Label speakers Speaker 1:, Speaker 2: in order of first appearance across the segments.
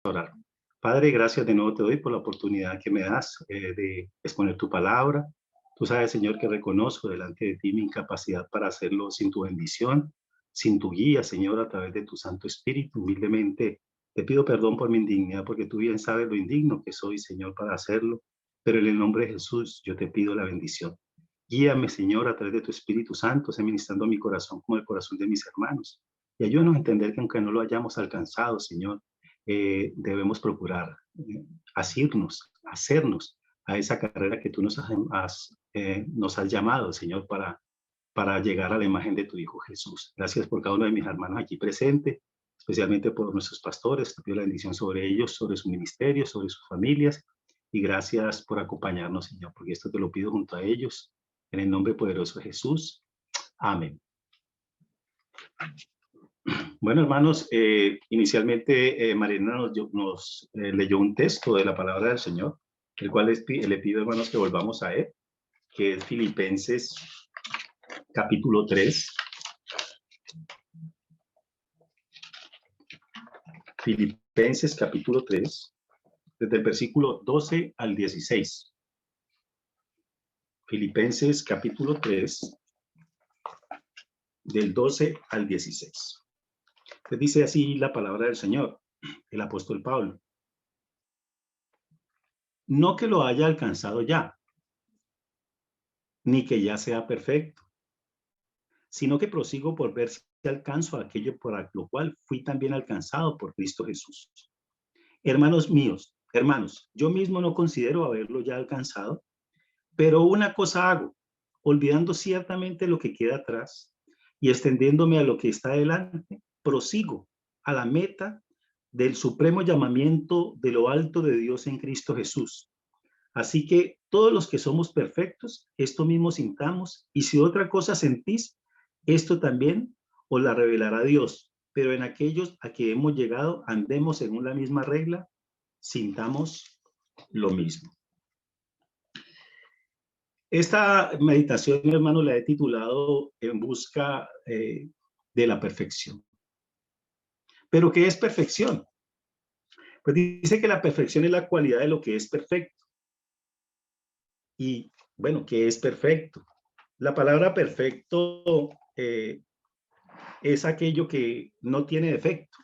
Speaker 1: Orar. Padre, gracias de nuevo te doy por la oportunidad que me das de exponer tu palabra. Tú sabes, Señor, que reconozco delante de ti mi incapacidad para hacerlo sin tu bendición, sin tu guía, Señor, a través de tu Santo Espíritu. Humildemente te pido perdón por mi indignidad, porque tú bien sabes lo indigno que soy, Señor, para hacerlo. Pero en el nombre de Jesús yo te pido la bendición. Guíame, Señor, a través de tu Espíritu Santo, sé ministrando mi corazón como el corazón de mis hermanos. Y ayúdanos a entender que aunque no lo hayamos alcanzado, Señor, debemos procurar asirnos, hacernos a esa carrera que tú nos has llamado, Señor, para llegar a la imagen de tu Hijo Jesús. Gracias por cada uno de mis hermanos aquí presentes, especialmente por nuestros pastores. Te pido la bendición sobre ellos, sobre su ministerio, sobre sus familias. Y gracias por acompañarnos, Señor, porque esto te lo pido junto a ellos. En el nombre poderoso de Jesús. Amén. Bueno, hermanos, inicialmente Marina nos leyó un texto de la palabra del Señor, el cual le pido, hermanos, que volvamos a él, que es Filipenses capítulo 3. Filipenses capítulo 3, desde el versículo 12 al 16. Filipenses capítulo 3, del 12 al 16. Entonces dice así la palabra del Señor, el apóstol Pablo. No que lo haya alcanzado ya, ni que ya sea perfecto, sino que prosigo por ver si alcanzo aquello por lo cual fui también alcanzado por Cristo Jesús. Hermanos míos, hermanos, yo mismo no considero haberlo ya alcanzado, pero una cosa hago, olvidando ciertamente lo que queda atrás y extendiéndome a lo que está adelante, prosigo a la meta del supremo llamamiento de lo alto de Dios en Cristo Jesús. Así que todos los que somos perfectos, esto mismo sintamos, y si otra cosa sentís, esto también os la revelará Dios. Pero en aquellos a que hemos llegado, andemos según la misma regla, sintamos lo mismo. Esta meditación, hermano, la he titulado En busca de la perfección. ¿Pero qué es perfección? Pues dice que la perfección es la cualidad de lo que es perfecto. Y bueno, ¿qué es perfecto? La palabra perfecto es aquello que no tiene defecto.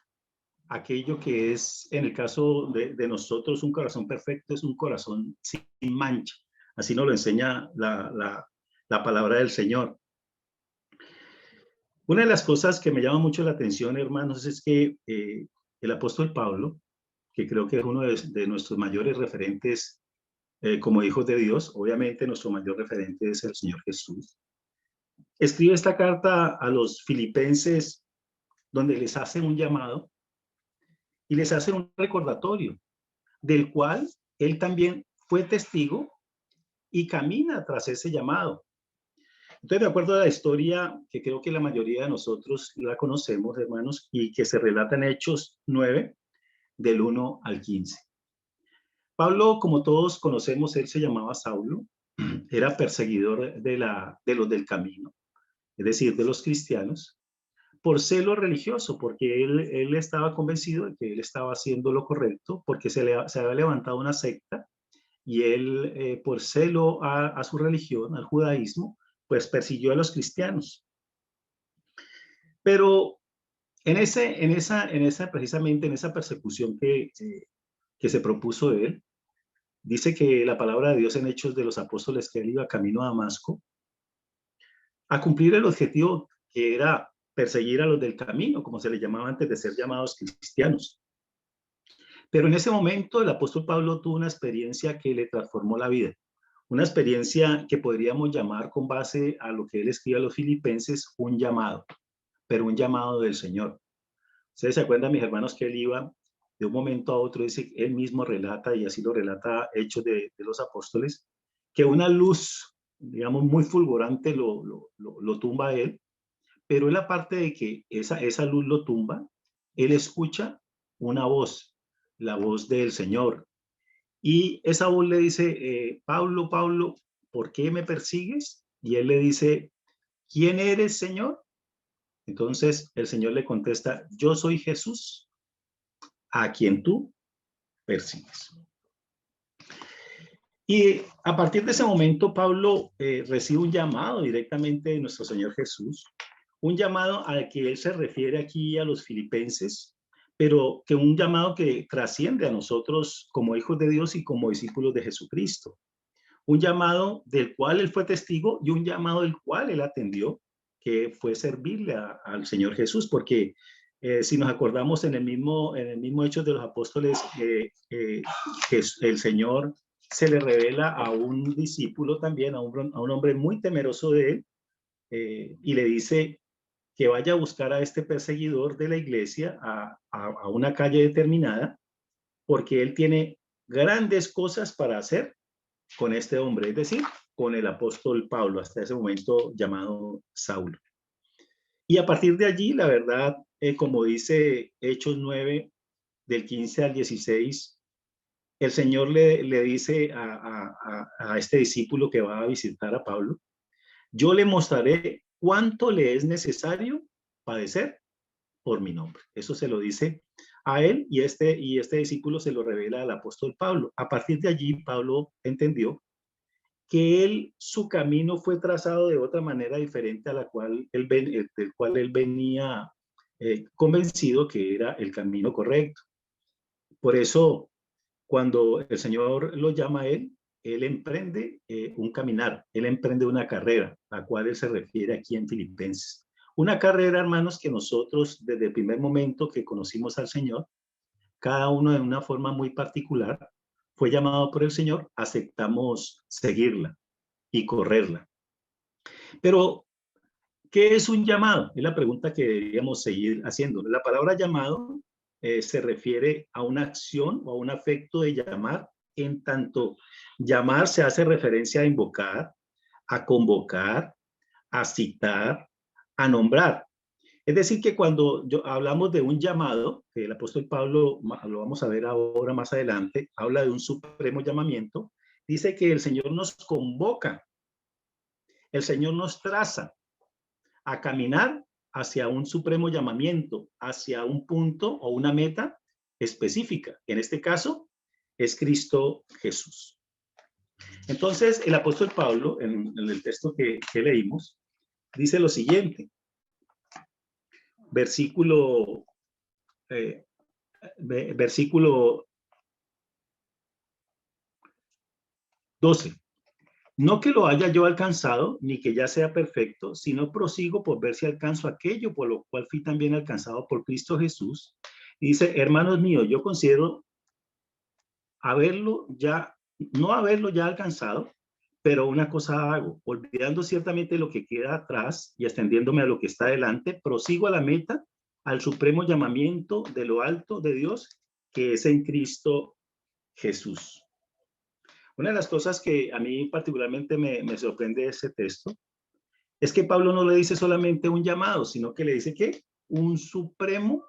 Speaker 1: Aquello que es, en el caso de nosotros, un corazón perfecto es un corazón sin mancha. Así nos lo enseña la palabra del Señor. Una de las cosas que me llama mucho la atención, hermanos, es que el apóstol Pablo, que creo que es uno de nuestros mayores referentes como hijos de Dios, obviamente nuestro mayor referente es el Señor Jesús, escribe esta carta a los filipenses donde les hace un llamado y les hace un recordatorio del cual él también fue testigo y camina tras ese llamado. Entonces, de acuerdo a la historia que creo que la mayoría de nosotros la conocemos, hermanos, y que se relata en Hechos 9, del 1 al 15. Pablo, como todos conocemos, él se llamaba Saulo, era perseguidor de los del camino, es decir, de los cristianos, por celo religioso, porque él estaba convencido de que él estaba haciendo lo correcto, porque se había levantado una secta y él, por celo a su religión, al judaísmo, pues persiguió a los cristianos. Pero precisamente en esa persecución que se propuso él, dice que la palabra de Dios en Hechos de los Apóstoles que él iba camino a Damasco a cumplir el objetivo que era perseguir a los del camino, como se les llamaba antes de ser llamados cristianos. Pero en ese momento el apóstol Pablo tuvo una experiencia que le transformó la vida, una experiencia que podríamos llamar con base a lo que él escribe a los filipenses, un llamado, pero un llamado del Señor. ¿Ustedes se acuerdan, mis hermanos, que él iba de un momento a otro? Dice, él mismo relata, y así lo relata Hechos de los Apóstoles, que una luz, digamos, muy fulgurante lo tumba a él, pero él, aparte de que esa luz lo tumba, él escucha una voz, la voz del Señor. Y esa voz le dice, Pablo, Pablo, ¿por qué me persigues? Y él le dice, ¿quién eres, Señor? Entonces el Señor le contesta, yo soy Jesús, a quien tú persigues. Y a partir de ese momento, Pablo recibe un llamado directamente de nuestro Señor Jesús, un llamado al que él se refiere aquí a los filipenses, pero que un llamado que trasciende a nosotros como hijos de Dios y como discípulos de Jesucristo. Un llamado del cual él fue testigo y un llamado del cual él atendió, que fue servirle al Señor Jesús, porque si nos acordamos en el mismo Hechos de los Apóstoles, que el Señor se le revela a un discípulo también, a un hombre muy temeroso de él, y le dice que vaya a buscar a este perseguidor de la iglesia a una calle determinada, porque él tiene grandes cosas para hacer con este hombre, es decir, con el apóstol Pablo, hasta ese momento llamado Saulo. Y a partir de allí, la verdad, como dice Hechos 9, del 15 al 16, el Señor le dice a este discípulo que va a visitar a Pablo, yo le mostraré cuánto le es necesario padecer por mi nombre. Eso se lo dice a él y este discípulo se lo revela al apóstol Pablo. A partir de allí, Pablo entendió que su camino fue trazado de otra manera diferente a la cual del cual él venía convencido que era el camino correcto. Por eso, cuando el Señor lo llama a él emprende un caminar, él emprende una carrera, a la cual él se refiere aquí en Filipenses. Una carrera, hermanos, que nosotros desde el primer momento que conocimos al Señor, cada uno de una forma muy particular, fue llamado por el Señor, aceptamos seguirla y correrla. Pero, ¿qué es un llamado? Es la pregunta que deberíamos seguir haciendo. La palabra llamado se refiere a una acción o a un afecto de llamar, en tanto llamar se hace referencia a invocar, a convocar, a citar, a nombrar. Es decir, que cuando hablamos de un llamado, que el apóstol Pablo, lo vamos a ver ahora más adelante, habla de un supremo llamamiento, dice que el Señor nos convoca, el Señor nos traza a caminar hacia un supremo llamamiento, hacia un punto o una meta específica. En este caso, es Cristo Jesús. Entonces, el apóstol Pablo, en el texto que leímos, dice lo siguiente, versículo 12. No que lo haya yo alcanzado, ni que ya sea perfecto, sino prosigo por ver si alcanzo aquello por lo cual fui también alcanzado por Cristo Jesús. Y dice, hermanos míos, yo considero no haberlo ya alcanzado, pero una cosa hago, olvidando ciertamente lo que queda atrás y extendiéndome a lo que está delante, prosigo a la meta, al supremo llamamiento de lo alto de Dios, que es en Cristo Jesús. Una de las cosas que a mí particularmente me sorprende de ese texto es que Pablo no le dice solamente un llamado, sino que le dice que un supremo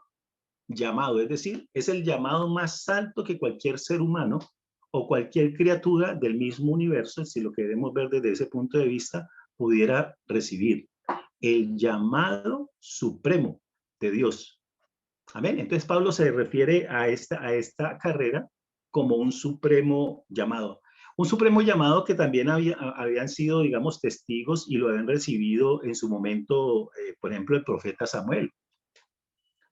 Speaker 1: llamado, es decir, es el llamado más alto que cualquier ser humano o cualquier criatura del mismo universo, si lo queremos ver desde ese punto de vista, pudiera recibir. El llamado supremo de Dios. Amén. Entonces Pablo se refiere a esta carrera como un supremo llamado. Un supremo llamado que también habían sido, digamos, testigos y lo habían recibido en su momento, por ejemplo, el profeta Samuel.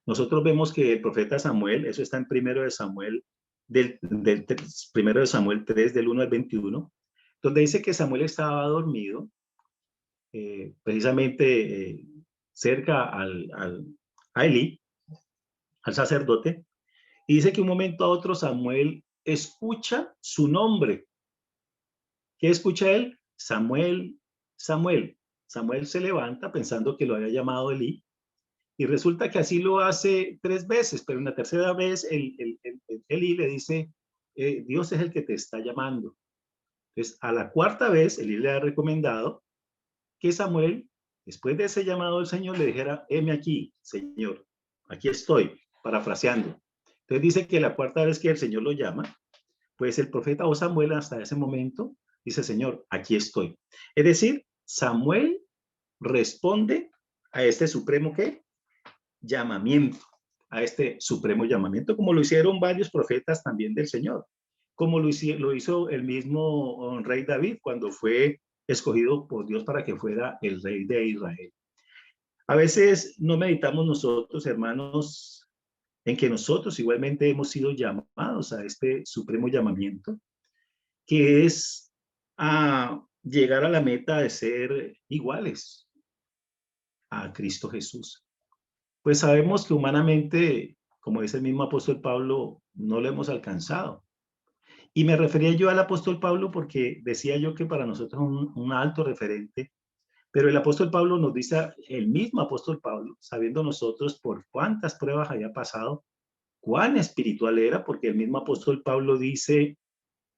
Speaker 1: Nosotros vemos que el profeta Samuel, eso está en primero de Samuel, primero de Samuel 3, del 1 al 21, donde dice que Samuel estaba dormido, precisamente cerca a Elí, al sacerdote, y dice que un momento a otro Samuel escucha su nombre. ¿Qué escucha él? Samuel, Samuel. Samuel se levanta pensando que lo había llamado Elí, y resulta que así lo hace 3 veces, pero en la tercera vez Elí le dice, Dios es el que te está llamando. Entonces, a la cuarta vez, Elí le ha recomendado que Samuel, después de ese llamado del Señor, le dijera, heme aquí, Señor, aquí estoy, parafraseando. Entonces dice que la cuarta vez que el Señor lo llama, pues el profeta o Samuel hasta ese momento dice, Señor, aquí estoy. Es decir, Samuel responde a este supremo, ¿qué? Llamamiento. a este supremo llamamiento, como lo hicieron varios profetas también del Señor, como lo hizo el mismo rey David cuando fue escogido por Dios para que fuera el rey de Israel. A veces no meditamos nosotros, hermanos, en que nosotros igualmente hemos sido llamados a este supremo llamamiento, que es a llegar a la meta de ser iguales a Cristo Jesús. Pues sabemos que humanamente, como dice el mismo apóstol Pablo, no lo hemos alcanzado. Y me refería yo al apóstol Pablo porque decía yo que para nosotros un alto referente, pero el apóstol Pablo nos dice, el mismo apóstol Pablo, sabiendo nosotros por cuántas pruebas había pasado, cuán espiritual era, porque el mismo apóstol Pablo dice,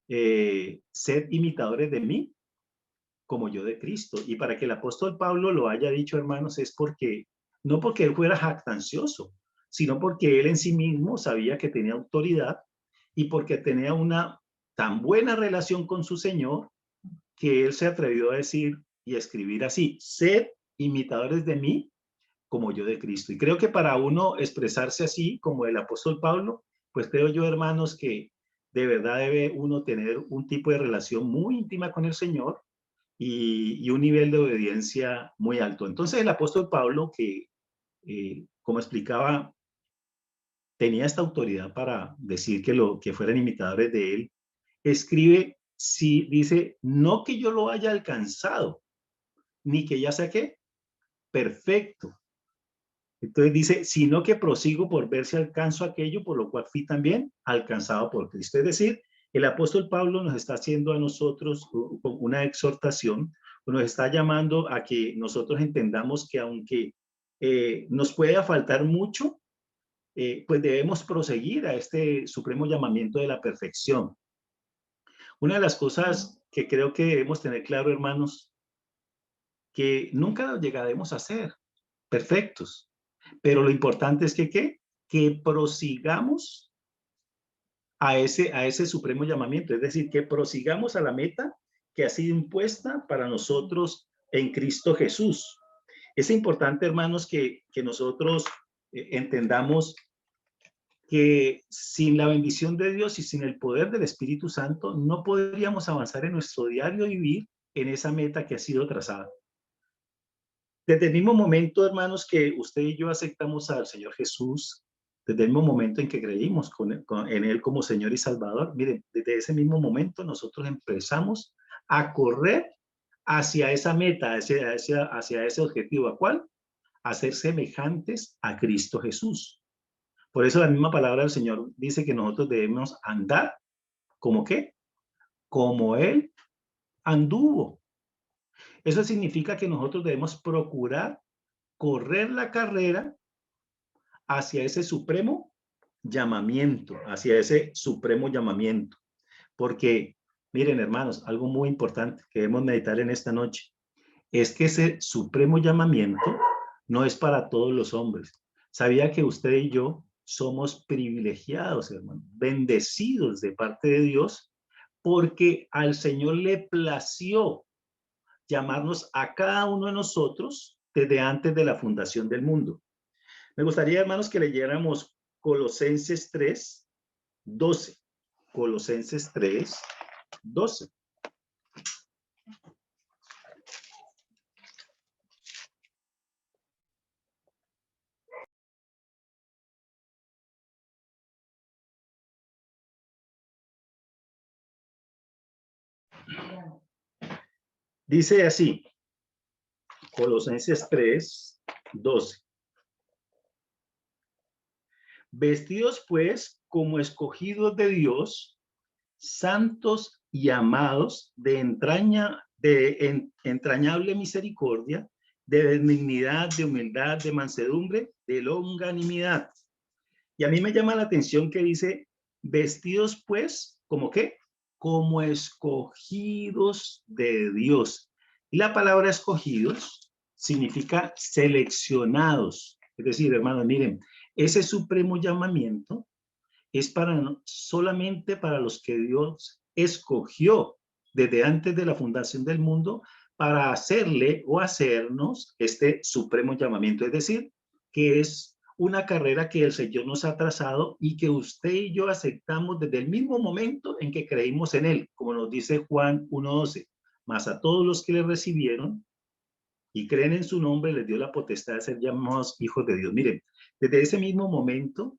Speaker 1: sed imitadores de mí, como yo de Cristo. Y para que el apóstol Pablo lo haya dicho, hermanos, es porque, no porque él fuera jactancioso, sino porque él en sí mismo sabía que tenía autoridad y porque tenía una tan buena relación con su Señor que él se atrevió a decir y a escribir así, sed imitadores de mí como yo de Cristo. Y creo que para uno expresarse así, como el apóstol Pablo, pues creo yo, hermanos, que de verdad debe uno tener un tipo de relación muy íntima con el Señor y un nivel de obediencia muy alto. Entonces el apóstol Pablo, que como explicaba, tenía esta autoridad para decir que fueran imitadores de él, escribe, si dice, no que yo lo haya alcanzado, ni que ya sea qué, perfecto. Entonces dice, sino que prosigo por ver si alcanzo aquello por lo cual fui también alcanzado por Cristo. Es decir, el apóstol Pablo nos está haciendo a nosotros una exhortación, nos está llamando a que nosotros entendamos que aunque nos pueda faltar mucho, pues debemos proseguir a este supremo llamamiento de la perfección. Una de las cosas que creo que debemos tener claro, hermanos, que nunca lo llegaremos a ser perfectos, pero lo importante es que, ¿qué? Que prosigamos a ese supremo llamamiento, es decir, que prosigamos a la meta que ha sido impuesta para nosotros en Cristo Jesús. Es importante, hermanos, que nosotros entendamos que sin la bendición de Dios y sin el poder del Espíritu Santo no podríamos avanzar en nuestro diario vivir en esa meta que ha sido trazada. Desde el mismo momento, hermanos, que usted y yo aceptamos al Señor Jesús, desde el mismo momento en que creímos en Él como Señor y Salvador, miren, desde ese mismo momento nosotros empezamos a correr hacia esa meta, hacia ese objetivo. ¿A cuál? A ser semejantes a Cristo Jesús. Por eso la misma palabra del Señor dice que nosotros debemos andar como qué, como Él anduvo. Eso significa que nosotros debemos procurar correr la carrera hacia ese supremo llamamiento, hacia ese supremo llamamiento. Porque, miren, hermanos, algo muy importante que debemos meditar en esta noche es que ese supremo llamamiento no es para todos los hombres. Sabía que usted y yo somos privilegiados, hermanos, bendecidos de parte de Dios, porque al Señor le plació llamarnos a cada uno de nosotros desde antes de la fundación del mundo. Me gustaría, hermanos, que leyéramos Colosenses 3:12. Colosenses 3:12. Dice así, Colosenses 3:12. Vestidos pues como escogidos de Dios, santos y amados de entrañable misericordia, de benignidad, de humildad, de mansedumbre, de longanimidad. Y a mí me llama la atención que dice, vestidos pues, ¿como qué? Como escogidos de Dios. Y la palabra escogidos significa seleccionados. Es decir, hermanos, miren, ese supremo llamamiento es solamente para los que Dios escogió desde antes de la fundación del mundo para hacerle o hacernos este supremo llamamiento. Es decir, que es una carrera que el Señor nos ha trazado y que usted y yo aceptamos desde el mismo momento en que creímos en Él, como nos dice Juan 1:12. Mas a todos los que le recibieron y creen en su nombre, les dio la potestad de ser llamados hijos de Dios. Miren, desde ese mismo momento,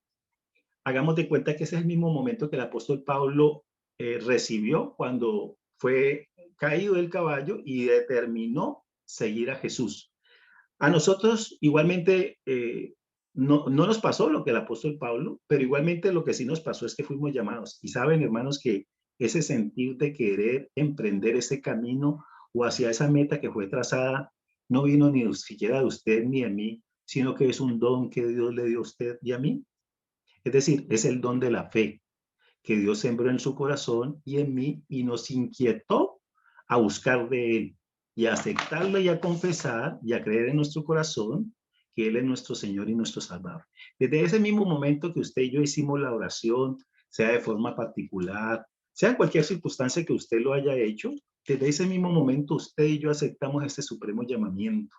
Speaker 1: hagamos de cuenta que ese es el mismo momento que el apóstol Pablo recibió cuando fue caído del caballo y determinó seguir a Jesús. A nosotros igualmente no nos pasó lo que el apóstol Pablo, pero igualmente lo que sí nos pasó es que fuimos llamados. Y saben, hermanos, que ese sentir de querer emprender ese camino o hacia esa meta que fue trazada no vino ni siquiera de usted ni de mí, sino que es un don que Dios le dio a usted y a mí. Es decir, es el don de la fe que Dios sembró en su corazón y en mí y nos inquietó a buscar de Él y a aceptarlo y a confesar y a creer en nuestro corazón que Él es nuestro Señor y nuestro Salvador. Desde ese mismo momento que usted y yo hicimos la oración, sea de forma particular, sea en cualquier circunstancia que usted lo haya hecho, desde ese mismo momento usted y yo aceptamos este supremo llamamiento.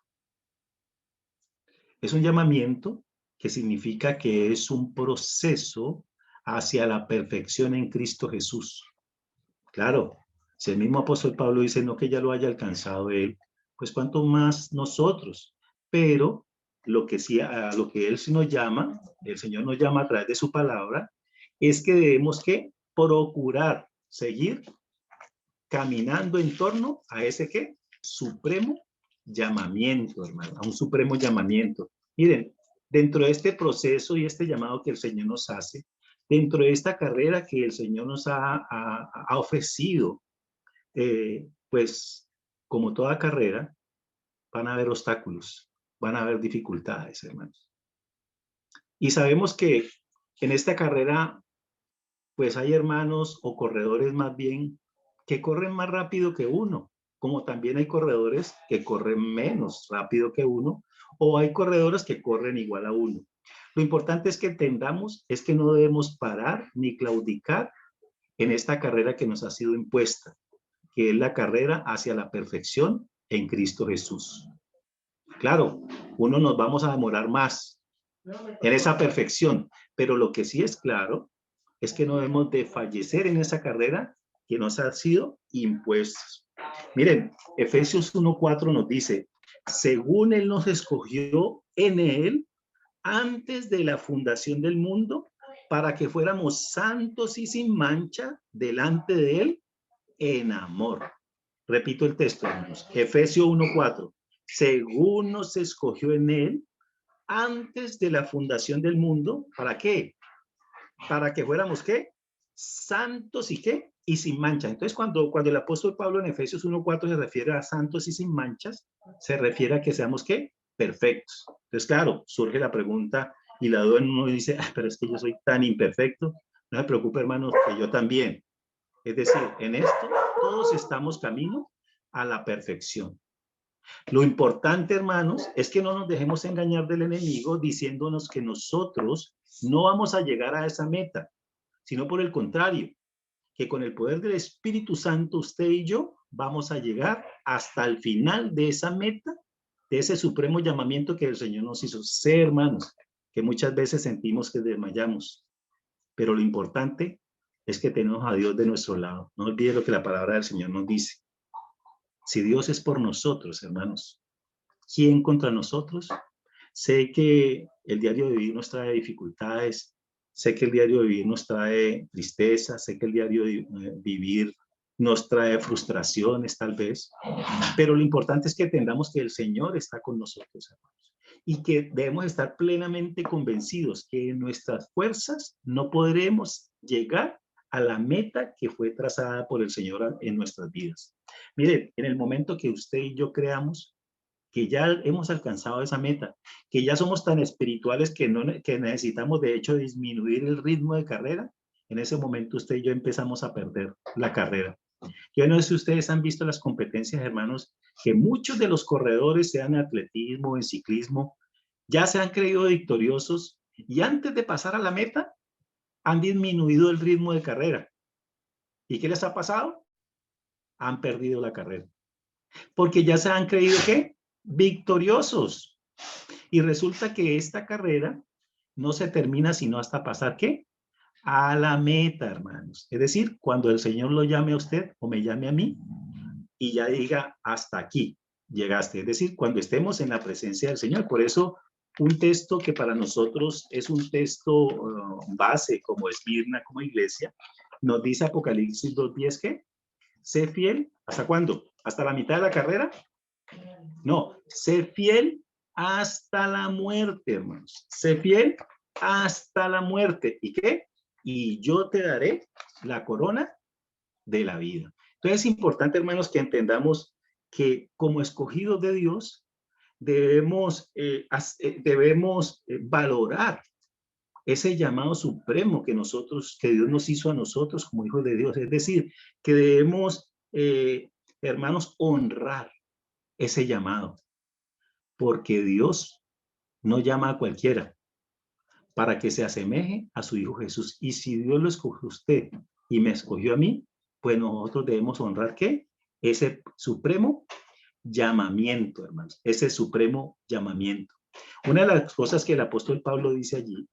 Speaker 1: Es un llamamiento que significa que es un proceso hacia la perfección en Cristo Jesús. Claro, si el mismo apóstol Pablo dice no que ya lo haya alcanzado él, pues cuánto más nosotros. Pero lo que sí, a lo que él sí nos llama, el Señor nos llama a través de su palabra, es que debemos que procurar seguir caminando en torno a ese que supremo llamamiento, hermano, a un supremo llamamiento. Miren, dentro de este proceso y este llamado que el Señor nos hace, dentro de esta carrera que el Señor nos ha ofrecido, pues como toda carrera, van a haber obstáculos, van a haber dificultades, hermanos. Y sabemos que en esta carrera, pues hay hermanos o corredores más bien que corren más rápido que uno, como también hay corredores que corren menos rápido que uno, o hay corredores que corren igual a uno. Lo importante es que entendamos es que no debemos parar ni claudicar en esta carrera que nos ha sido impuesta, que es la carrera hacia la perfección en Cristo Jesús. Claro, uno nos vamos a demorar más en esa perfección, pero lo que sí es claro es que no debemos de fallecer en esa carrera que nos ha sido impuesta. Miren, Efesios 1:4 nos dice, según Él nos escogió en Él antes de la fundación del mundo, para que fuéramos santos y sin mancha delante de Él en amor. Repito el texto, hermanos. Efesios 1:4. Según nos escogió en Él antes de la fundación del mundo, ¿para qué? Para que fuéramos, ¿qué? Santos y ¿qué? Y sin mancha. Entonces, cuando el apóstol Pablo en Efesios 1:4 se refiere a santos y sin manchas, se refiere a que seamos, ¿qué? Perfectos. Entonces, claro, surge la pregunta y la duda en uno dice, pero es que yo soy tan imperfecto. No se preocupe, hermano, que yo también. Es decir, en esto todos estamos camino a la perfección. Lo importante, hermanos, es que no nos dejemos engañar del enemigo diciéndonos que nosotros no vamos a llegar a esa meta, sino por el contrario, que con el poder del Espíritu Santo usted y yo vamos a llegar hasta el final de esa meta, de ese supremo llamamiento que el Señor nos hizo. Sé, hermanos, que muchas veces sentimos que desmayamos, pero lo importante es que tenemos a Dios de nuestro lado. No olvide lo que la palabra del Señor nos dice. Si Dios es por nosotros, hermanos, ¿quién contra nosotros? Sé que el diario de vivir nos trae dificultades, sé que el diario de vivir nos trae tristeza, sé que el diario de vivir nos trae frustraciones tal vez, pero lo importante es que entendamos que el Señor está con nosotros, hermanos, y que debemos estar plenamente convencidos que en nuestras fuerzas no podremos llegar a la meta que fue trazada por el Señor en nuestras vidas. Mire, en el momento que usted y yo creamos que ya hemos alcanzado esa meta, que ya somos tan espirituales que necesitamos de hecho disminuir el ritmo de carrera, en ese momento usted y yo empezamos a perder la carrera. Yo no sé si ustedes han visto las competencias, hermanos, que muchos de los corredores, sean en atletismo, en ciclismo, ya se han creído victoriosos y antes de pasar a la meta han disminuido el ritmo de carrera. ¿Y qué les ha pasado? Han perdido la carrera. Porque ya se han creído, ¿qué? Victoriosos. Y resulta que esta carrera no se termina sino hasta pasar, ¿qué? A la meta, hermanos. Es decir, cuando el Señor lo llame a usted o me llame a mí y ya diga, hasta aquí llegaste. Es decir, cuando estemos en la presencia del Señor. Por eso, un texto que para nosotros es un texto base, como Esmirna, como iglesia, nos dice Apocalipsis 2:10 que sé fiel, ¿hasta cuándo? ¿Hasta la mitad de la carrera? No, sé fiel hasta la muerte, hermanos. Sé fiel hasta la muerte. ¿Y qué? Y yo te daré la corona de la vida. Entonces es importante, hermanos, que entendamos que como escogidos de Dios debemos valorar ese llamado supremo que que Dios nos hizo a nosotros como hijos de Dios. Es decir, que debemos, hermanos, honrar ese llamado, porque Dios no llama a cualquiera para que se asemeje a su Hijo Jesús. Y si Dios lo escogió a usted y me escogió a mí, pues nosotros debemos honrar ¿qué? Ese supremo llamamiento, hermanos, ese supremo llamamiento. Una de las cosas que el apóstol Pablo dice allí,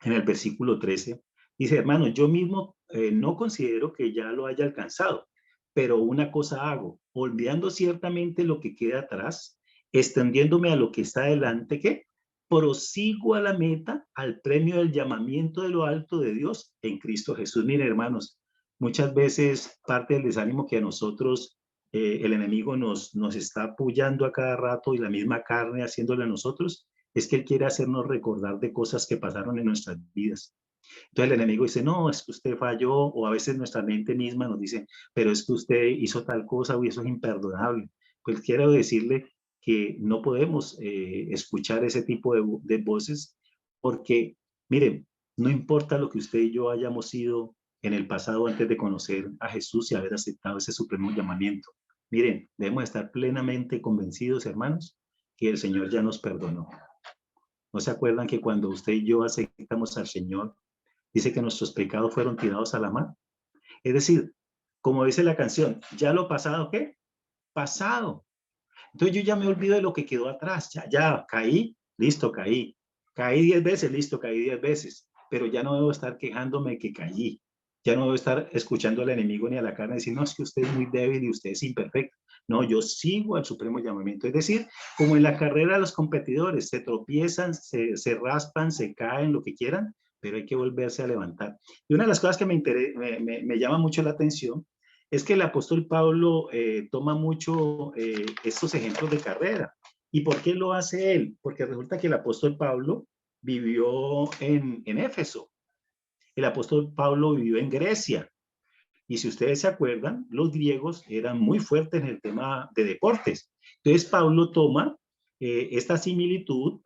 Speaker 1: en el versículo 13, dice, hermano, yo mismo no considero que ya lo haya alcanzado, pero una cosa hago, olvidando ciertamente lo que queda atrás, extendiéndome a lo que está adelante, ¿qué? Prosigo a la meta, al premio del llamamiento de lo alto de Dios en Cristo Jesús. Miren, hermanos, muchas veces parte del desánimo que a nosotros el enemigo nos está apoyando a cada rato y la misma carne haciéndole a nosotros, es que él quiere hacernos recordar de cosas que pasaron en nuestras vidas. Entonces el enemigo dice, no, es que usted falló, o a veces nuestra mente misma nos dice, pero es que usted hizo tal cosa, y eso es imperdonable. Pues quiero decirle que no podemos escuchar ese tipo de voces, porque, miren, no importa lo que usted y yo hayamos sido en el pasado antes de conocer a Jesús y haber aceptado ese supremo llamamiento. Miren, debemos estar plenamente convencidos, hermanos, que el Señor ya nos perdonó. ¿No se acuerdan que cuando usted y yo aceptamos al Señor, dice que nuestros pecados fueron tirados a la mar? Es decir, como dice la canción, ya lo pasado, ¿qué? Pasado. Entonces yo ya me olvido de lo que quedó atrás. Ya caí, listo, caí. Caí 10 veces, listo, caí 10 veces. Pero ya no debo estar quejándome que caí. Ya no debo estar escuchando al enemigo ni a la carne decir, no, es que usted es muy débil y usted es imperfecto. No, yo sigo al supremo llamamiento. Es decir, como en la carrera de los competidores, se tropiezan, se raspan, se caen, lo que quieran, pero hay que volverse a levantar. Y una de las cosas que me llama mucho la atención es que el apóstol Pablo toma mucho estos ejemplos de carrera. ¿Y por qué lo hace él? Porque resulta que el apóstol Pablo vivió en Éfeso. El apóstol Pablo vivió en Grecia. Y si ustedes se acuerdan, los griegos eran muy fuertes en el tema de deportes. Entonces Pablo toma esta similitud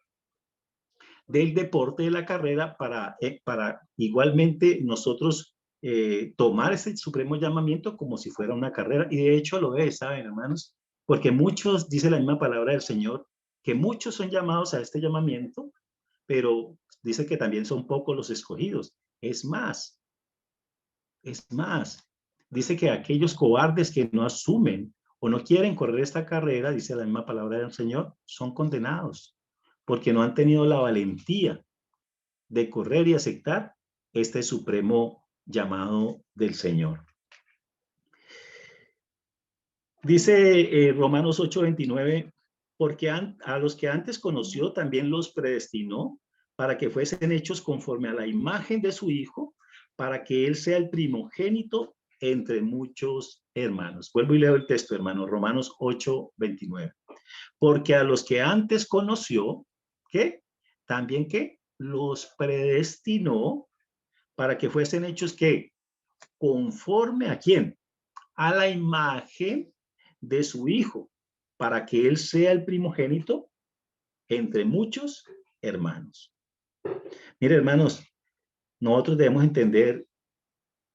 Speaker 1: del deporte de la carrera para igualmente nosotros tomar ese supremo llamamiento como si fuera una carrera. Y de hecho lo es, ¿saben, hermanos? Porque muchos, dice la misma palabra del Señor, que muchos son llamados a este llamamiento, pero dice que también son pocos los escogidos. Es más, dice que aquellos cobardes que no asumen o no quieren correr esta carrera, dice la misma palabra del Señor, son condenados porque no han tenido la valentía de correr y aceptar este supremo llamado del Señor. Dice Romanos 8:29, porque a los que antes conoció también los predestinó para que fuesen hechos conforme a la imagen de su Hijo, para que Él sea el primogénito entre muchos hermanos. Vuelvo y leo el texto, hermano, Romanos 8:29. Porque a los que antes conoció, ¿qué? También que los predestinó para que fuesen hechos, ¿qué? Conforme a quién? A la imagen de su Hijo, para que Él sea el primogénito entre muchos hermanos. Mire, hermanos, nosotros debemos entender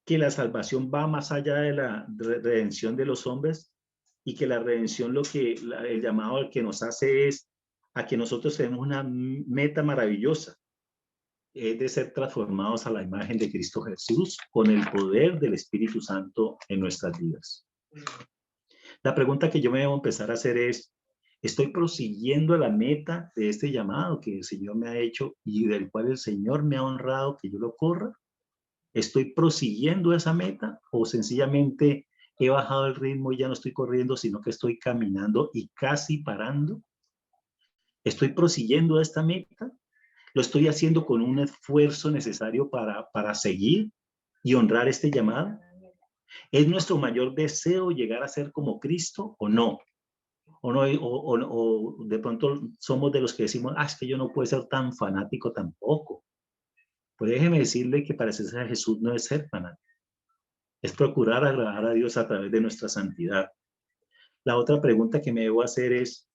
Speaker 1: que la salvación va más allá de la redención de los hombres y que la redención el llamado al que nos hace es a que nosotros tenemos una meta maravillosa, es de ser transformados a la imagen de Cristo Jesús con el poder del Espíritu Santo en nuestras vidas. La pregunta que yo me debo empezar a hacer es, Estoy prosiguiendo la meta de este llamado que el Señor me ha hecho y del cual el Señor me ha honrado que yo lo corra. ¿Estoy prosiguiendo esa meta o sencillamente he bajado el ritmo y ya no estoy corriendo, sino que estoy caminando y casi parando? ¿Estoy prosiguiendo esta meta? ¿Lo estoy haciendo con un esfuerzo necesario para seguir y honrar este llamado? ¿Es nuestro mayor deseo llegar a ser como Cristo o no? O, no, o de pronto somos de los que decimos, es que yo no puedo ser tan fanático tampoco. Pues déjeme decirle que parecerse a Jesús no es ser fanático, es procurar agradar a Dios a través de nuestra santidad. La otra pregunta que me debo hacer ¿es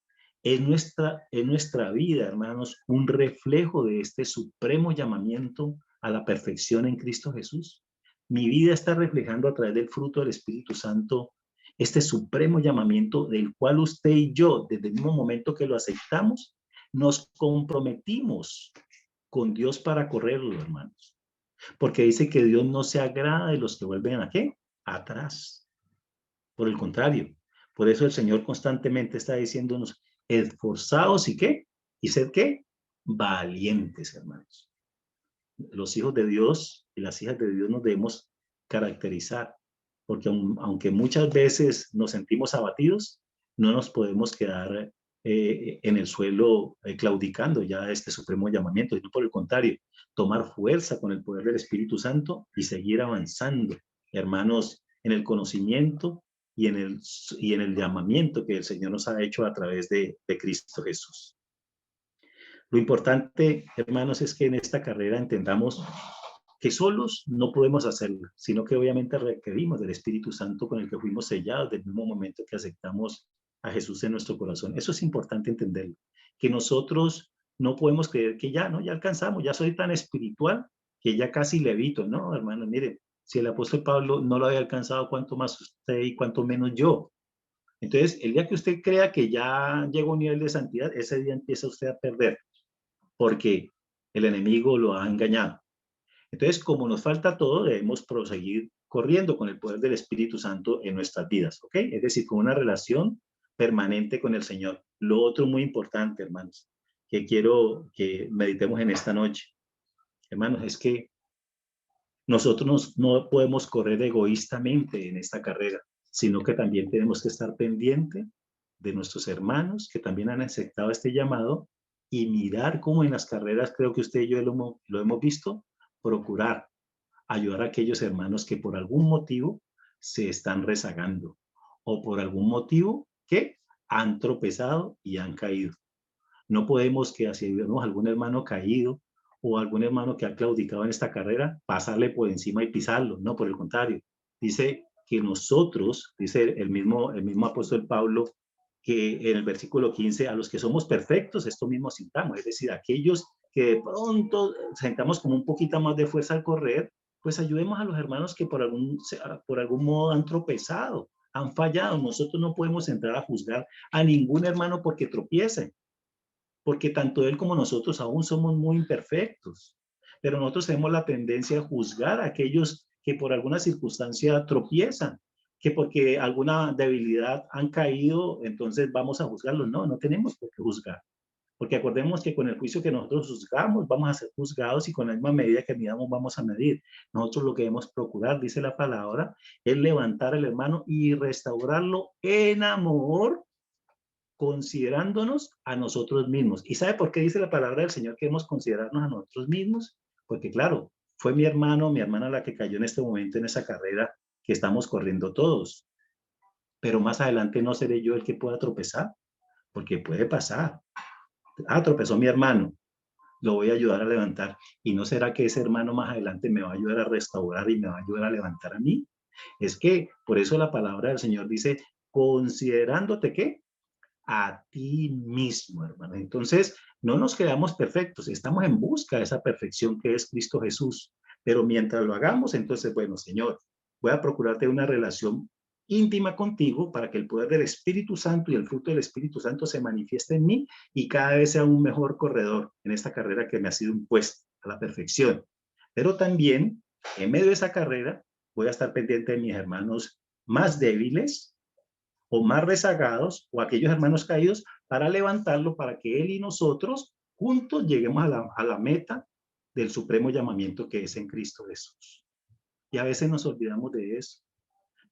Speaker 1: nuestra vida, hermanos, un reflejo de este supremo llamamiento a la perfección en Cristo Jesús? Mi vida está reflejando a través del fruto del Espíritu Santo este supremo llamamiento del cual usted y yo, desde el mismo momento que lo aceptamos, nos comprometimos con Dios para correrlo, hermanos. Porque dice que Dios no se agrada de los que vuelven ¿a qué? Atrás. Por el contrario, por eso el Señor constantemente está diciéndonos, esforzados y qué, y sed qué, valientes, hermanos. Los hijos de Dios y las hijas de Dios nos debemos caracterizar, porque aunque muchas veces nos sentimos abatidos, no nos podemos quedar en el suelo claudicando ya este supremo llamamiento, sino por el contrario, tomar fuerza con el poder del Espíritu Santo y seguir avanzando, hermanos, en el conocimiento y en el llamamiento que el Señor nos ha hecho a través de Cristo Jesús. Lo importante, hermanos, es que en esta carrera entendamos que solos no podemos hacerlo, sino que obviamente requerimos del Espíritu Santo con el que fuimos sellados desde el mismo momento que aceptamos a Jesús en nuestro corazón. Eso es importante entenderlo, que nosotros no podemos creer que ya, ¿no? Ya alcanzamos, ya soy tan espiritual que ya casi levito, ¿no? Hermanos, miren, si el apóstol Pablo no lo había alcanzado, ¿cuánto más usted y cuánto menos yo? Entonces, el día que usted crea que ya llegó a un nivel de santidad, ese día empieza usted a perder, porque el enemigo lo ha engañado. Entonces, como nos falta todo, debemos proseguir corriendo con el poder del Espíritu Santo en nuestras vidas, ¿ok? Es decir, con una relación permanente con el Señor. Lo otro muy importante, hermanos, que quiero que meditemos en esta noche, hermanos, es que nosotros no podemos correr egoístamente en esta carrera, sino que también tenemos que estar pendiente de nuestros hermanos que también han aceptado este llamado y mirar cómo en las carreras, creo que usted y yo lo hemos visto, procurar ayudar a aquellos hermanos que por algún motivo se están rezagando o por algún motivo que han tropezado y han caído. No podemos que si vemos algún hermano caído o algún hermano que ha claudicado en esta carrera, pasarle por encima y pisarlo. No, por el contrario. Dice que nosotros, dice el mismo apóstol Pablo, que en el versículo 15, a los que somos perfectos, esto mismo sintamos, es decir, aquellos que de pronto sentamos como un poquito más de fuerza al correr, pues ayudemos a los hermanos que por algún modo han tropezado, han fallado. Nosotros no podemos entrar a juzgar a ningún hermano porque tropiece, porque tanto él como nosotros aún somos muy imperfectos, pero nosotros tenemos la tendencia a juzgar a aquellos que por alguna circunstancia tropiezan, que porque alguna debilidad han caído, entonces vamos a juzgarlos. No, no tenemos por qué juzgar, porque acordemos que con el juicio que nosotros juzgamos, vamos a ser juzgados y con la misma medida que midamos, vamos a medir. Nosotros lo que debemos procurar, dice la palabra, es levantar al hermano y restaurarlo en amor, considerándonos a nosotros mismos. ¿Y sabe por qué dice la palabra del Señor que debemos considerarnos a nosotros mismos? Porque claro, fue mi hermano, mi hermana la que cayó en este momento en esa carrera que estamos corriendo todos. Pero más adelante no seré yo el que pueda tropezar, porque puede pasar. Tropezó mi hermano, lo voy a ayudar a levantar. ¿Y no será que ese hermano más adelante me va a ayudar a restaurar y me va a ayudar a levantar a mí? Es que por eso la palabra del Señor dice, considerándote ¿qué? A ti mismo, hermano. Entonces, no nos quedamos perfectos, estamos en busca de esa perfección que es Cristo Jesús. Pero mientras lo hagamos, entonces, bueno, Señor, voy a procurarte una relación íntima contigo para que el poder del Espíritu Santo y el fruto del Espíritu Santo se manifieste en mí y cada vez sea un mejor corredor en esta carrera que me ha sido impuesta a la perfección. Pero también, en medio de esa carrera, voy a estar pendiente de mis hermanos más débiles o más rezagados o aquellos hermanos caídos para levantarlo, para que Él y nosotros juntos lleguemos a la meta del supremo llamamiento que es en Cristo Jesús. Y a veces nos olvidamos de eso.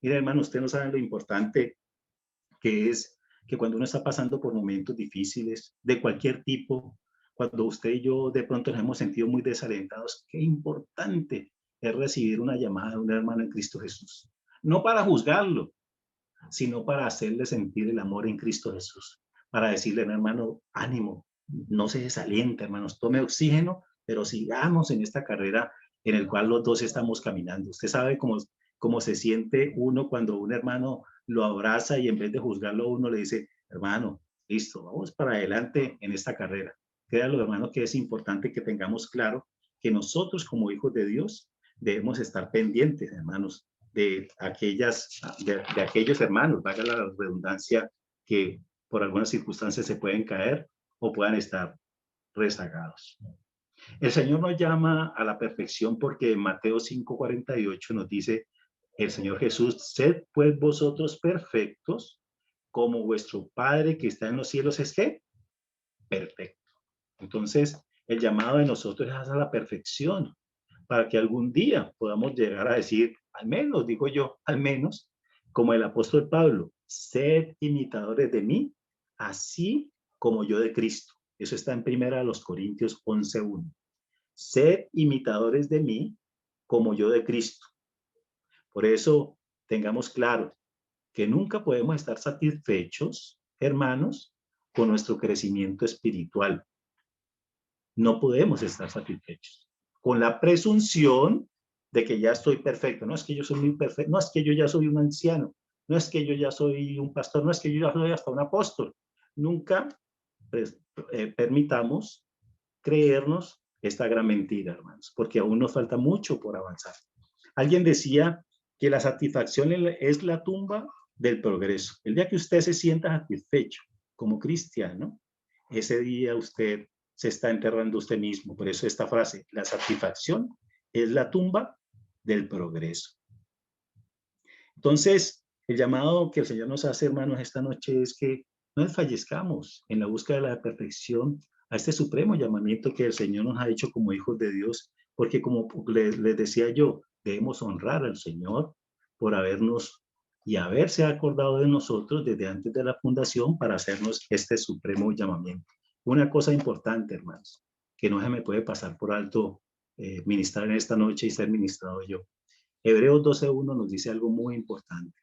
Speaker 1: Mira, hermano, usted no sabe lo importante que es que cuando uno está pasando por momentos difíciles de cualquier tipo, cuando usted y yo de pronto nos hemos sentido muy desalentados, qué importante es recibir una llamada de un hermano en Cristo Jesús. No para juzgarlo, sino para hacerle sentir el amor en Cristo Jesús. Para decirle, hermano, ánimo, no se desaliente, hermanos, tome oxígeno, pero sigamos en esta carrera en el cual los dos estamos caminando. Usted sabe cómo se siente uno cuando un hermano lo abraza y en vez de juzgarlo uno le dice, hermano, listo, vamos para adelante en esta carrera. Créalo, hermano, que es importante que tengamos claro que nosotros como hijos de Dios debemos estar pendientes, hermanos, de aquellos hermanos, valga la redundancia, que por algunas circunstancias se pueden caer o puedan estar rezagados. El Señor nos llama a la perfección porque en Mateo 5:48 nos dice el Señor Jesús, sed pues vosotros perfectos como vuestro Padre que está en los cielos es ¿qué? Perfecto. Entonces, el llamado de nosotros es a la perfección para que algún día podamos llegar a decir, al menos, digo yo, al menos, como el apóstol Pablo, sed imitadores de mí, así como yo de Cristo. Eso está en primera de los Corintios 11:1. Sed imitadores de mí, como yo de Cristo. Por eso, tengamos claro que nunca podemos estar satisfechos, hermanos, con nuestro crecimiento espiritual. No podemos estar satisfechos con la presunción de que ya estoy perfecto. No es que yo soy muy perfecto, no es que yo ya soy un anciano, no es que yo ya soy un pastor, no es que yo ya soy hasta un apóstol. Nunca pues, permitamos creernos esta gran mentira, hermanos, porque aún nos falta mucho por avanzar. Alguien decía que la satisfacción es la tumba del progreso. El día que usted se sienta satisfecho como cristiano, ese día usted se está enterrando usted mismo. Por eso esta frase, la satisfacción es la tumba del progreso. Entonces, el llamado que el Señor nos hace, hermanos, esta noche es que no desfallezcamos en la búsqueda de la perfección a este supremo llamamiento que el Señor nos ha hecho como hijos de Dios, porque como les decía yo, debemos honrar al Señor por habernos y haberse acordado de nosotros desde antes de la fundación para hacernos este supremo llamamiento. Una cosa importante, hermanos, que no se me puede pasar por alto ministrar en esta noche y ser ministrado yo. Hebreos 12:1 nos dice algo muy importante.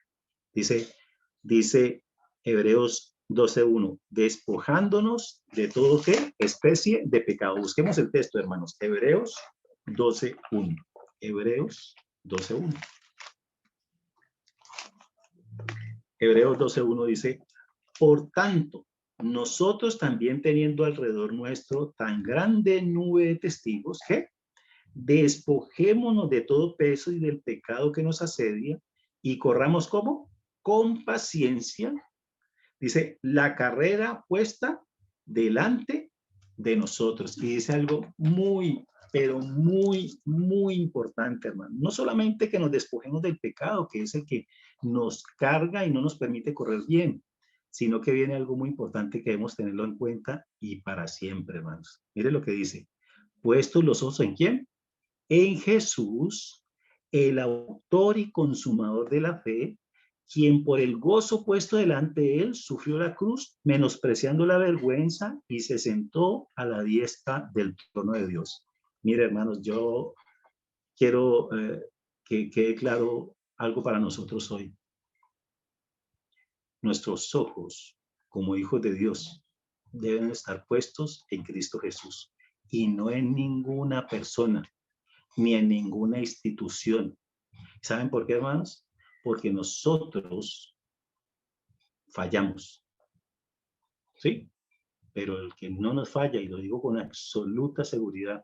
Speaker 1: Dice Hebreos 12:1, despojándonos de todo qué especie de pecado. Busquemos el texto, hermanos. Hebreos 12:1. Hebreos 12:1. Hebreos 12:1 dice, por tanto, nosotros también teniendo alrededor nuestro tan grande nube de testigos, ¿qué? Despojémonos de todo peso y del pecado que nos asedia y corramos ¿cómo? Con paciencia, dice, la carrera puesta delante de nosotros. Y dice algo muy, pero muy, muy importante, hermano. No solamente que nos despojemos del pecado, que es el que nos carga y no nos permite correr bien, sino que viene algo muy importante que debemos tenerlo en cuenta y para siempre, hermanos. Mire lo que dice. Puestos los ojos en quién? En Jesús, el autor y consumador de la fe, quien por el gozo puesto delante de él sufrió la cruz, menospreciando la vergüenza y se sentó a la diestra del trono de Dios. Mire, hermanos, yo quiero que quede claro algo para nosotros hoy. Nuestros ojos, como hijos de Dios, deben estar puestos en Cristo Jesús y no en ninguna persona, ni en ninguna institución. ¿Saben por qué, hermanos? Porque nosotros fallamos, ¿sí? Pero el que no nos falla, y lo digo con absoluta seguridad,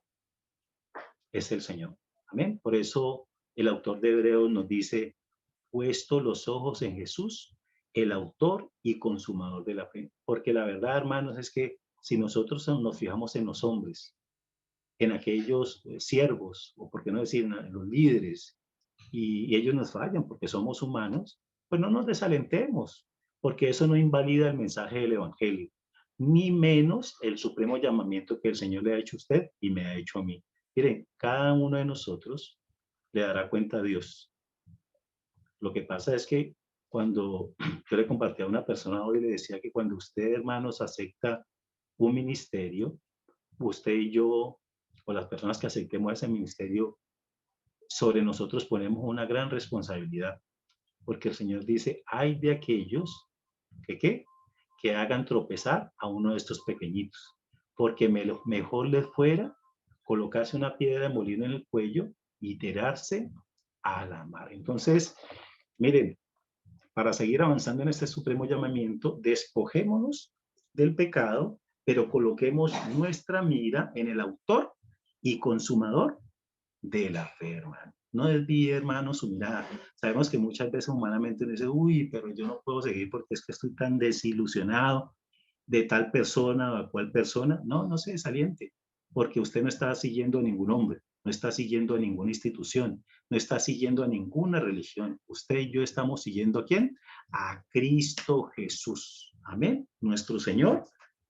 Speaker 1: es el Señor. Amén. Por eso el autor de Hebreos nos dice, puesto los ojos en Jesús, el autor y consumador de la fe. Porque la verdad, hermanos, es que si nosotros nos fijamos en los hombres, en aquellos siervos, o por qué no decir en los líderes, y ellos nos fallan porque somos humanos, pues no nos desalentemos, porque eso no invalida el mensaje del Evangelio. ni menos el supremo llamamiento que el Señor le ha hecho a usted y me ha hecho a mí. Miren, cada uno de nosotros le dará cuenta a Dios. Lo que pasa es que cuando yo le compartí a una persona hoy, le decía que cuando usted, hermanos, acepta un ministerio, usted y yo, o las personas que aceptemos ese ministerio, sobre nosotros ponemos una gran responsabilidad, porque el Señor dice, hay de aquellos que, ¿qué? Que hagan tropezar a uno de estos pequeñitos, porque mejor les fuera colocarse una piedra de molino en el cuello y tirarse a la mar. Entonces, miren, para seguir avanzando en este supremo llamamiento, despojémonos del pecado, pero coloquemos nuestra mira en el autor y consumador de la fe, hermano. No desvíe, hermano, su mirada. Sabemos que muchas veces humanamente uno dice, uy, pero yo no puedo seguir porque es que estoy tan desilusionado de tal persona o a cual persona. No, no se desaliente, porque usted no está siguiendo a ningún hombre, no está siguiendo a ninguna institución, no está siguiendo a ninguna religión. Usted y yo estamos siguiendo ¿a quién? A Cristo Jesús. Amén. Nuestro Señor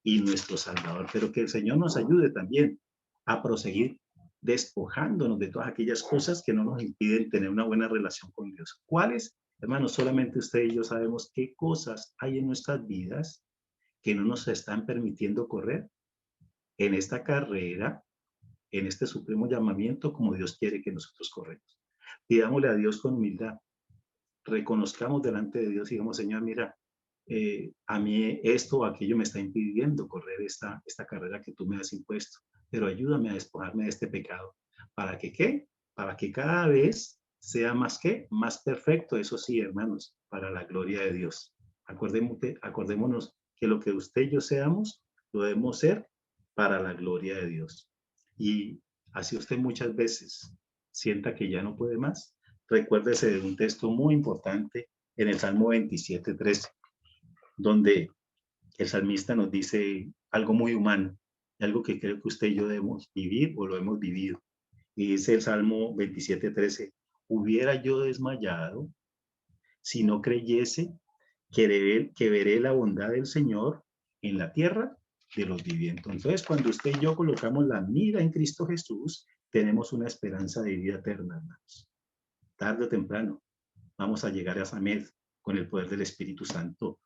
Speaker 1: y nuestro Salvador. Pero que el Señor nos ayude también a proseguir despojándonos de todas aquellas cosas que no nos impiden tener una buena relación con Dios. ¿Cuáles? Hermanos, solamente usted y yo sabemos qué cosas hay en nuestras vidas que no nos están permitiendo correr en esta carrera, en este supremo llamamiento como Dios quiere que nosotros corremos. Pidámosle a Dios con humildad, reconozcamos delante de Dios y digamos, Señor, mira, a mí esto o aquello me está impidiendo correr esta carrera que tú me has impuesto, pero ayúdame a despojarme de este pecado. ¿Para que qué? Para que cada vez sea más que más perfecto, eso sí, hermanos, para la gloria de Dios. Acordémonos que lo que usted y yo seamos, lo debemos ser para la gloria de Dios. Y así usted muchas veces sienta que ya no puede más, recuérdese de un texto muy importante en el Salmo 27:13, donde el salmista nos dice algo muy humano, algo que creo que usted y yo debemos vivir o lo hemos vivido. Y dice el Salmo 27:13, hubiera yo desmayado si no creyese que veré la bondad del Señor en la tierra de los vivientes. Entonces, cuando usted y yo colocamos la mira en Cristo Jesús, tenemos una esperanza de vida eterna, hermanos. Tarde o temprano vamos a llegar a esa meta con el poder del Espíritu Santo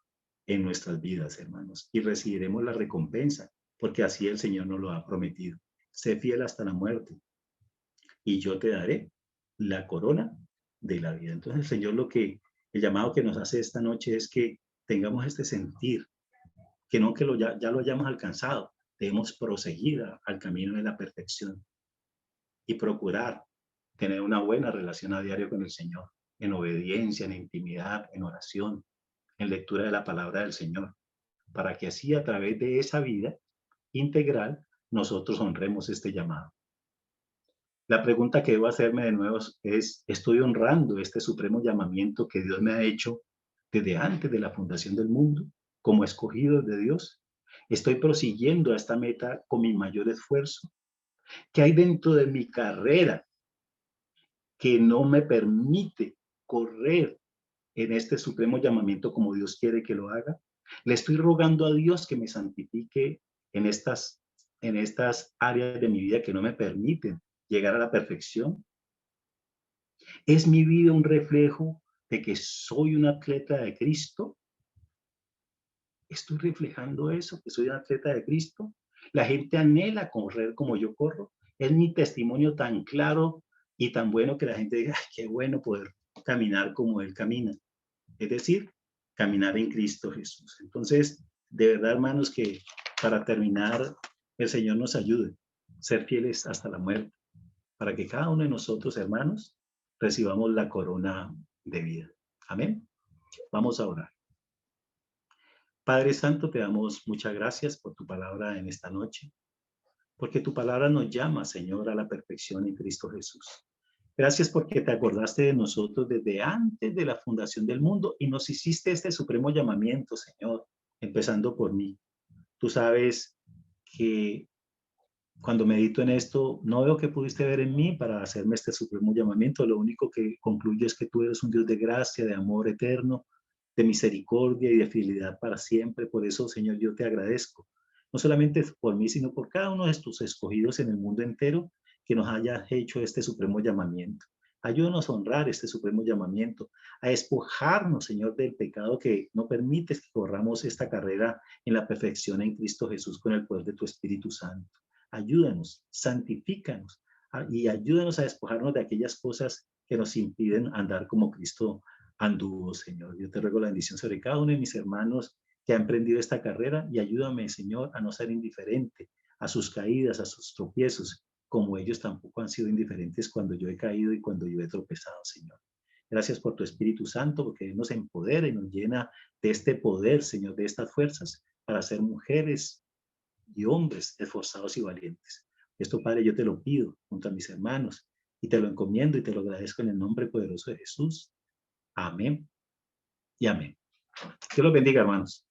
Speaker 1: en nuestras vidas, hermanos, y recibiremos la recompensa, porque así el Señor nos lo ha prometido. Sé fiel hasta la muerte y yo te daré la corona de la vida. Entonces el Señor el llamado que nos hace esta noche es que tengamos este sentir, que no que ya lo hayamos alcanzado, debemos proseguir al camino de la perfección y procurar tener una buena relación a diario con el Señor, en obediencia, en intimidad, en oración, en lectura de la palabra del Señor, para que así a través de esa vida integral nosotros honremos este llamado. La pregunta que debo hacerme de nuevo es, ¿estoy honrando este supremo llamamiento que Dios me ha hecho desde antes de la fundación del mundo, como escogido de Dios? ¿Estoy prosiguiendo a esta meta con mi mayor esfuerzo? ¿Qué hay dentro de mi carrera que no me permite correr en este supremo llamamiento como Dios quiere que lo haga? Le estoy rogando a Dios que me santifique en estas áreas de mi vida que no me permiten llegar a la perfección. ¿Es mi vida un reflejo de que soy un atleta de Cristo? ¿Estoy reflejando eso, que soy un atleta de Cristo? La gente anhela correr como yo corro. Es mi testimonio tan claro y tan bueno que la gente diga, ay, qué bueno poder caminar como Él camina. Es decir, caminar en Cristo Jesús. Entonces, de verdad, hermanos, que para terminar, el Señor nos ayude a ser fieles hasta la muerte, para que cada uno de nosotros, hermanos, recibamos la corona de vida. Amén. Vamos a orar. Padre Santo, te damos muchas gracias por tu palabra en esta noche, porque tu palabra nos llama, Señor, a la perfección en Cristo Jesús. Gracias porque te acordaste de nosotros desde antes de la fundación del mundo y nos hiciste este supremo llamamiento, Señor, empezando por mí. Tú sabes que cuando medito en esto, no veo que pudiste ver en mí para hacerme este supremo llamamiento. Lo único que concluyo es que tú eres un Dios de gracia, de amor eterno, de misericordia y de fidelidad para siempre. Por eso, Señor, yo te agradezco, no solamente por mí, sino por cada uno de tus escogidos en el mundo entero que nos hayas hecho este supremo llamamiento. Ayúdanos a honrar este supremo llamamiento, a despojarnos, Señor, del pecado que no permites que corramos esta carrera en la perfección en Cristo Jesús con el poder de tu Espíritu Santo. Ayúdanos, santifícanos y ayúdanos a despojarnos de aquellas cosas que nos impiden andar como Cristo anduvo, Señor. Yo te ruego la bendición sobre cada uno de mis hermanos que ha emprendido esta carrera y ayúdame, Señor, a no ser indiferente a sus caídas, a sus tropiezos, como ellos tampoco han sido indiferentes cuando yo he caído y cuando yo he tropezado, Señor. Gracias por tu Espíritu Santo, porque Él nos empodera y nos llena de este poder, Señor, de estas fuerzas para ser mujeres y hombres esforzados y valientes. Esto, Padre, yo te lo pido junto a mis hermanos y te lo encomiendo y te lo agradezco en el nombre poderoso de Jesús. Amén y amén. Dios los bendiga, hermanos.